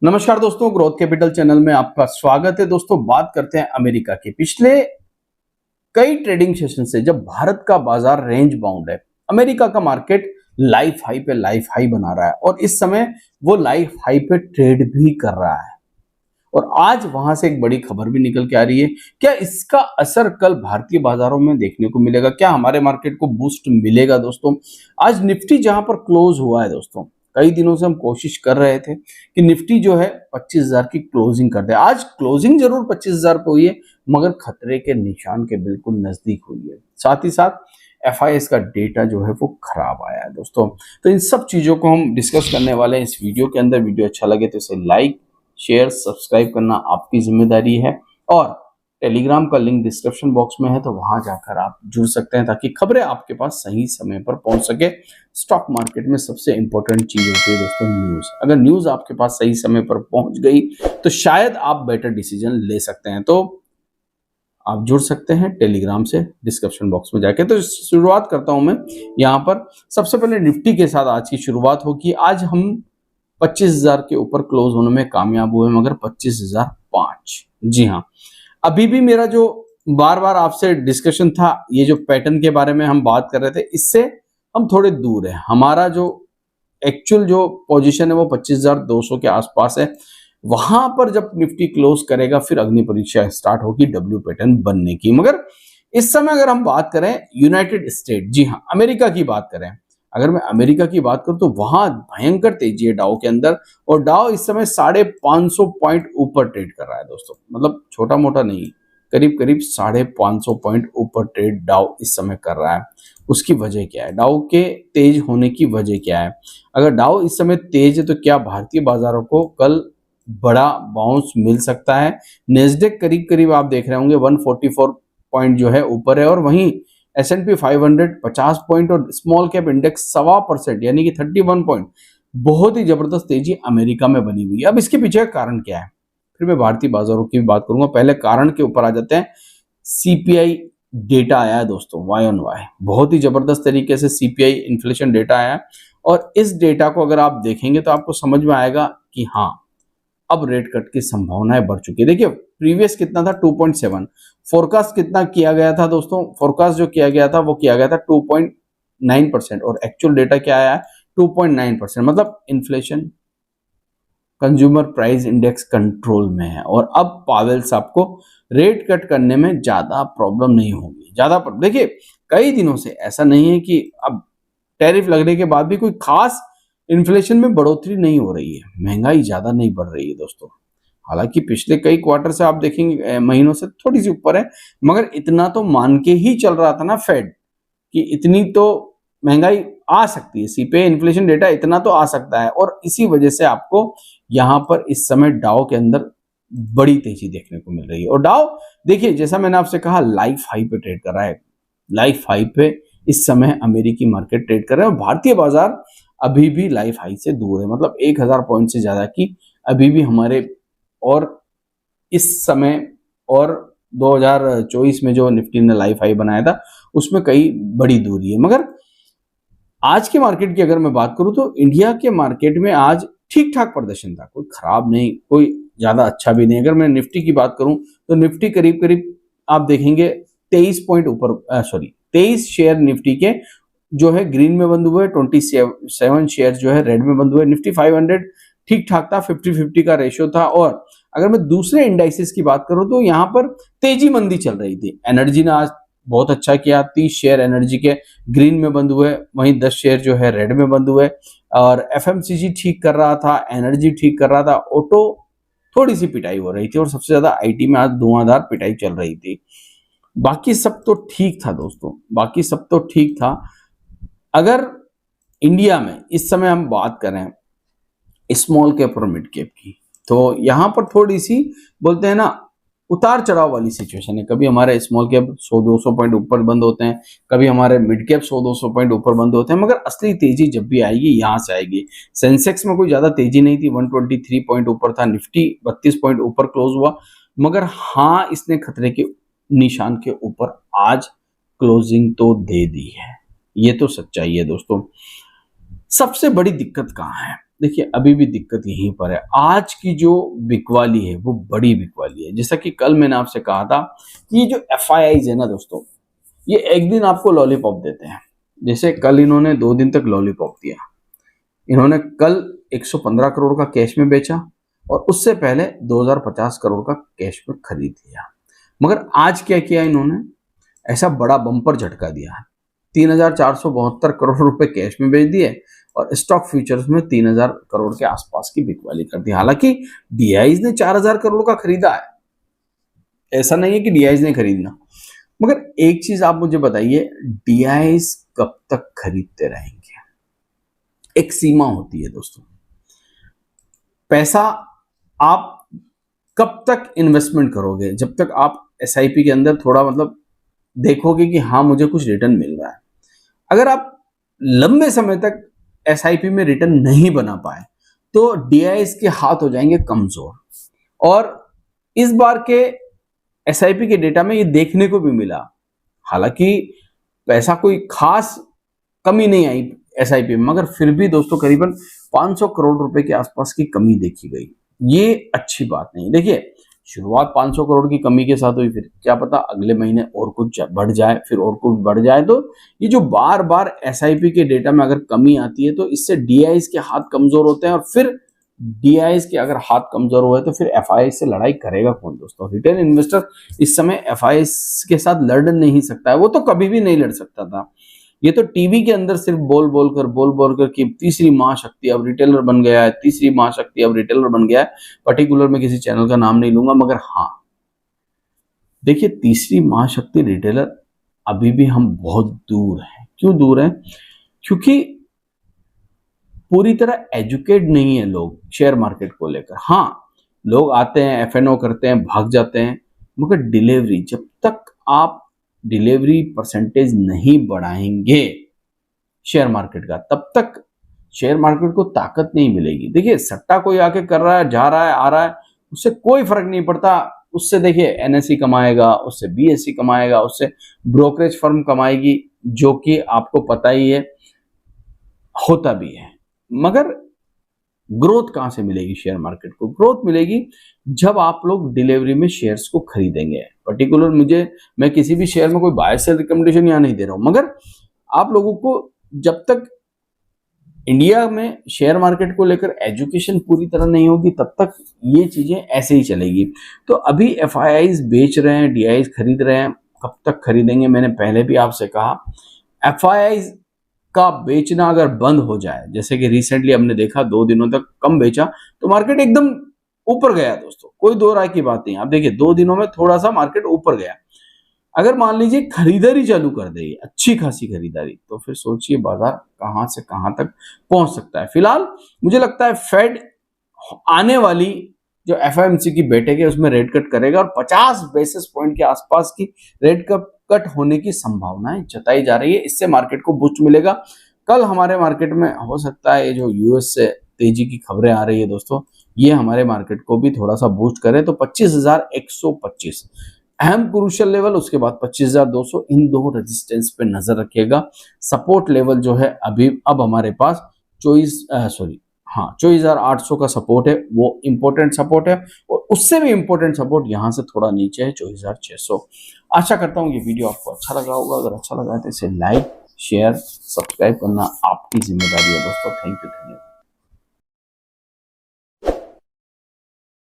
नमस्कार दोस्तों, growth capital channel में आपका स्वागत है। दोस्तों, बात करते हैं अमेरिका की। पिछले कई ट्रेडिंग सेशन से जब भारत का बाजार रेंज बाउंड है, अमेरिका का मार्केट लाइफ हाई पे लाइफ हाई बना रहा है और इस समय वो लाइफ हाई पे ट्रेड भी कर रहा है। और आज वहां से एक बड़ी खबर भी निकल के आ रही है। क्या इसका असर कल भारतीय बाजारों में देखने को मिलेगा? क्या हमारे मार्केट को बूस्ट मिलेगा? दोस्तों, आज निफ्टी जहां पर क्लोज हुआ है, दोस्तों कई दिनों से हम कोशिश कर रहे थे कि निफ्टी जो है 25,000 की क्लोजिंग कर दे। आज क्लोजिंग जरूर 25,000 पे हुई है, मगर खतरे के निशान के बिल्कुल नजदीक हुई है। साथ ही साथ FIS का डेटा जो है वो खराब आया है दोस्तों। तो इन सब चीजों को हम डिस्कस करने वाले हैं इस वीडियो के अंदर। वीडियो अच्छा लगे तो इसे लाइक, शेयर, सब्सक्राइब करना आपकी जिम्मेदारी है। और टेलीग्राम का लिंक डिस्क्रिप्शन बॉक्स में है, तो वहां जाकर आप जुड़ सकते हैं ताकि खबरें आपके पास सही समय पर पहुंच सके। स्टॉक मार्केट में सबसे इंपॉर्टेंट चीज होती है दोस्तों न्यूज। अगर न्यूज आपके पास सही समय पर पहुंच गई तो शायद आप बेटर डिसीजन ले सकते हैं। तो आप जुड़ सकते हैं टेलीग्राम से डिस्क्रिप्शन बॉक्स में जाके। तो शुरुआत करता हूं मैं यहाँ पर। सबसे पहले निफ्टी के साथ आज की शुरुआत होगी। आज हम 25,000 के ऊपर क्लोज होने में कामयाब हुए, मगर 25,005। जी हाँ, अभी भी मेरा जो बार बार आपसे डिस्कशन था, ये जो पैटर्न के बारे में हम बात कर रहे थे, इससे हम थोड़े दूर है। हमारा जो एक्चुअल जो पोजीशन है वो 25,200 के आसपास है। वहां पर जब निफ्टी क्लोज करेगा फिर अग्नि परीक्षा स्टार्ट होगी डब्ल्यू पैटर्न बनने की। मगर इस समय अगर हम बात करें यूनाइटेड स्टेट, जी हाँ अमेरिका की बात करें, अगर मैं अमेरिका की बात करूं तो वहां भयंकर तेजी है डाउ के अंदर। और डाउ इस समय 550 पॉइंट ऊपर ट्रेड कर रहा है दोस्तों। मतलब छोटा मोटा नहीं, करीब करीब 550 पॉइंट ऊपर ट्रेड डाउ इस समय कर रहा है। उसकी वजह क्या है? डाउ के तेज होने की वजह क्या है? अगर डाउ इस समय तेज है तो क्या भारतीय बाजारों को कल बड़ा बाउंस मिल सकता है? नेस्डेक करीब करीब आप देख रहे होंगे 144 पॉइंट जो है ऊपर है, और वहीं S&P 500 50 पॉइंट और स्मॉल कैप इंडेक्स 1.25% यानी कि 31 पॉइंट। बहुत ही जबरदस्त तेजी अमेरिका में बनी हुई है। अब इसके पीछे का कारण क्या है? फिर मैं भारतीय बाजारों की भी बात करूंगा। पहले कारण के ऊपर आ जाते हैं। CPI डेटा आया है दोस्तों, वाई ऑन वाई बहुत ही जबरदस्त तरीके से CPI इन्फ्लेशन डेटा आया है। और इस डेटा को अगर आप देखेंगे तो आपको समझ में आएगा कि हाँ, अब रेट कट की संभावनाएं बढ़ चुकी है। देखिए, प्रीवियस कितना था? 2.7। फोरकास्ट कितना किया गया था दोस्तों? फोरकास्ट जो किया गया था वो किया गया था 2.9%, और एक्चुअल डेटा क्या आया है? 2.9%। मतलब inflation, consumer price index control में है। और अब पावेल साहब को रेट कट करने में ज्यादा प्रॉब्लम नहीं होगी। देखिए, कई दिनों से ऐसा नहीं है कि अब टैरिफ लगने के बाद भी कोई खास इन्फ्लेशन में बढ़ोतरी नहीं हो रही है, महंगाई ज्यादा नहीं बढ़ रही है दोस्तों। हालांकि पिछले कई क्वार्टर से आप देखेंगे महीनों से थोड़ी सी ऊपर है, मगर इतना तो मान के ही चल रहा था ना फेड कि इतनी तो महंगाई आ सकती है। CPI इन्फ्लेशन डेटा इतना तो आ सकता है, और इसी वजह से आपको यहां पर इस समय डाउ के अंदर बड़ी तेजी देखने को मिल रही है। और डाउ देखिए, जैसा मैंने आपसे कहा, लाइफ हाई पे ट्रेड कर रहा है। लाइफ हाई पे इस समय अमेरिकी मार्केट ट्रेड कर रहा है, और भारतीय बाजार अभी भी लाइफ हाई से दूर है। मतलब 1,000 पॉइंट से ज्यादा की अभी भी हमारे, और इस समय, और 2024 में जो निफ्टी ने लाइफ हाई बनाया था उसमें कई बड़ी दूरी है। मगर आज के मार्केट की अगर मैं बात करूं तो इंडिया के मार्केट में आज ठीक ठाक प्रदर्शन था, कोई खराब नहीं, कोई ज्यादा अच्छा भी नहीं। अगर मैं निफ्टी की बात करूं तो निफ्टी करीब करीब आप देखेंगे 23 पॉइंट ऊपर, 23 शेयर निफ्टी के जो है ग्रीन में बंद हुए, 27 शेयर जो है रेड में बंद हुए। निफ्टी 500 ठीक ठाक था, 50-50 का रेशियो था। और अगर मैं दूसरे इंडाइसेस की बात करूं तो यहाँ पर तेजी मंदी चल रही थी। एनर्जी ने आज बहुत अच्छा किया, 30 शेयर एनर्जी के ग्रीन में बंद हुए, वहीं 10 शेयर जो है रेड में बंद हुए। और FMCG ठीक कर रहा था, एनर्जी ठीक कर रहा था, ऑटो थोड़ी सी पिटाई हो रही थी, और सबसे ज्यादा IT में आज धुआंधार पिटाई चल रही थी। बाकी सब तो ठीक था दोस्तों, बाकी सब तो ठीक था। अगर इंडिया में इस समय हम बात करें स्मॉल कैप और मिड कैप की, तो यहां पर थोड़ी सी बोलते हैं ना उतार चढ़ाव वाली सिचुएशन है। कभी हमारे स्मॉल कैप 100-200 पॉइंट ऊपर बंद होते हैं, कभी हमारे मिड कैप 100-200 पॉइंट ऊपर बंद होते हैं, मगर असली तेजी जब भी आएगी यहां से आएगी। सेंसेक्स में कोई ज्यादा तेजी नहीं थी, 123 पॉइंट ऊपर था। निफ्टी 32 पॉइंट ऊपर क्लोज हुआ, मगर हाँ, इसने खतरे के निशान के ऊपर आज क्लोजिंग तो दे दी है। ये तो सच्चाई है दोस्तों। सबसे बड़ी दिक्कत कहाँ है? देखिए अभी भी दिक्कत यहीं पर है। आज की जो बिकवाली है वो बड़ी बिकवाली है। जैसा कि कल मैंने आपसे कहा था कि ये जो एफआईआईज है ना दोस्तों, ये एक दिन आपको लॉलीपॉप देते हैं। जैसे कल इन्होंने 2 दिन तक लॉलीपॉप दिया। इन्होंने कल 115 करोड़ का कैश में बेचा और उससे पहले 2050 करोड़ का कैश में खरीद लिया। मगर आज क्या किया इन्होंने, ऐसा बड़ा बम्पर झटका दिया है। 3,472 करोड़ रुपए कैश में बेच दिए और स्टॉक फ्यूचर्स में 3,000 करोड़ के आसपास की बिकवाली कर दी। हालांकि डीआईज ने 4,000 करोड़ का खरीदा है, ऐसा नहीं है कि डीआईज ने खरीदना। मगर एक चीज आप मुझे बताइए, डीआईज कब तक खरीदते रहेंगे? एक सीमा होती है दोस्तों। पैसा आप कब तक इन्वेस्टमेंट करोगे? जब तक आप एसआईपी के अंदर थोड़ा मतलब देखोगे कि हाँ मुझे कुछ रिटर्न मिल रहा है। अगर आप लंबे समय तक एसआईपी में रिटर्न नहीं बना पाए तो डीआईएस के हाथ हो जाएंगे कमजोर। और इस बार के एसआईपी के डेटा में ये देखने को भी मिला। हालांकि पैसा कोई खास कमी नहीं आई एसआईपी में, मगर फिर भी दोस्तों करीबन 500 करोड़ रुपए के आसपास की कमी देखी गई। ये अच्छी बात नहीं। देखिए शुरुआत 500 करोड़ की कमी के साथ हुई, फिर क्या पता अगले महीने और कुछ बढ़ जाए, फिर और कुछ बढ़ जाए। तो ये जो बार बार एसआईपी के डेटा में अगर कमी आती है तो इससे डीआईएस के हाथ कमजोर होते हैं, और फिर डीआईएस के अगर हाथ कमजोर हुए तो फिर एफआईआई से लड़ाई करेगा कौन दोस्तों? रिटेल इन्वेस्टर इस समय एफआईआई के साथ लड़ नहीं सकता है, वो तो कभी भी नहीं लड़ सकता था। ये तो टीवी के अंदर सिर्फ बोल बोल कर कि तीसरी महाशक्ति अब रिटेलर बन गया है, तीसरी महाशक्ति अब रिटेलर बन गया है। पर्टिकुलर में किसी चैनल का नाम नहीं लूंगा, मगर हाँ देखिए तीसरी महाशक्ति रिटेलर अभी भी हम बहुत दूर हैं। क्यों दूर हैं? क्योंकि पूरी तरह एजुकेट नहीं है लोग शेयर मार्केट को लेकर। हाँ लोग आते हैं, एफएनओ करते हैं, भाग जाते हैं, मगर डिलीवरी, जब तक आप डिलीवरी परसेंटेज नहीं बढ़ाएंगे शेयर मार्केट का, तब तक शेयर मार्केट को ताकत नहीं मिलेगी। देखिए सट्टा कोई आके कर रहा है, जा रहा है, आ रहा है, उससे कोई फर्क नहीं पड़ता। उससे देखिए एनएसई कमाएगा, उससे बीएसई कमाएगा, उससे ब्रोकरेज फर्म कमाएगी, जो कि आपको पता ही है होता भी है। मगर ग्रोथ कहां से मिलेगी शेयर मार्केट को? ग्रोथ मिलेगी जब आप लोग डिलीवरी में शेयर्स को खरीदेंगे। पर्टिकुलर मैं किसी भी शेयर में कोई बाय सेल रिकमेंडेशन यहां नहीं दे रहा हूं, मगर आप लोगों को जब तक इंडिया में शेयर मार्केट को लेकर एजुकेशन पूरी तरह नहीं होगी तब तक ये चीजें ऐसे ही चलेगी। तो अभी एफआईआईज बेच रहे हैं, डीआईज खरीद रहे हैं, कब तक खरीदेंगे? मैंने पहले भी आपसे कहा, एफआईआईज का बेचना अगर बंद हो जाए, जैसे कि रिसेंटली हमने देखा 2 दिनों तक कम बेचा तो मार्केट एकदम ऊपर गया दोस्तों, कोई दो राय की बात नहीं। आप देखिए 2 दिनों में थोड़ा सा मार्केट ऊपर गया। अगर मान लीजिए खरीदारी चालू कर दे, अच्छी खासी खरीदारी, तो फिर सोचिए बाजार कहां से कहां तक पहुंच सकता है। फिलहाल मुझे लगता है फेड आने वाली जो एफओएमसी की बैठक है उसमें रेट कट करेगा और 50 बेसिस पॉइंट के आसपास की रेट कट होने की संभावनाएं जताई जा रही है। इससे मार्केट को बूस्ट मिलेगा। कल हमारे मार्केट में हो सकता है ये जो यूएस से तेजी की खबरें आ रही है दोस्तों, ये हमारे मार्केट को भी थोड़ा सा बूस्ट करे। तो 25,125 अहम क्रूशियल लेवल, उसके बाद 25,200, इन दो रेजिस्टेंस पे नजर रखिएगा। सपोर्ट लेवल जो है अब हमारे पास 24,800 का सपोर्ट है, वो इंपॉर्टेंट सपोर्ट है, और उससे भी इंपॉर्टेंट सपोर्ट यहां से थोड़ा नीचे है 24,600। आशा करता हूं ये वीडियो आपको अच्छा लगा होगा। अगर अच्छा लगा है तो इसे लाइक, शेयर, सब्सक्राइब करना आपकी जिम्मेदारी है दोस्तों। Thank you.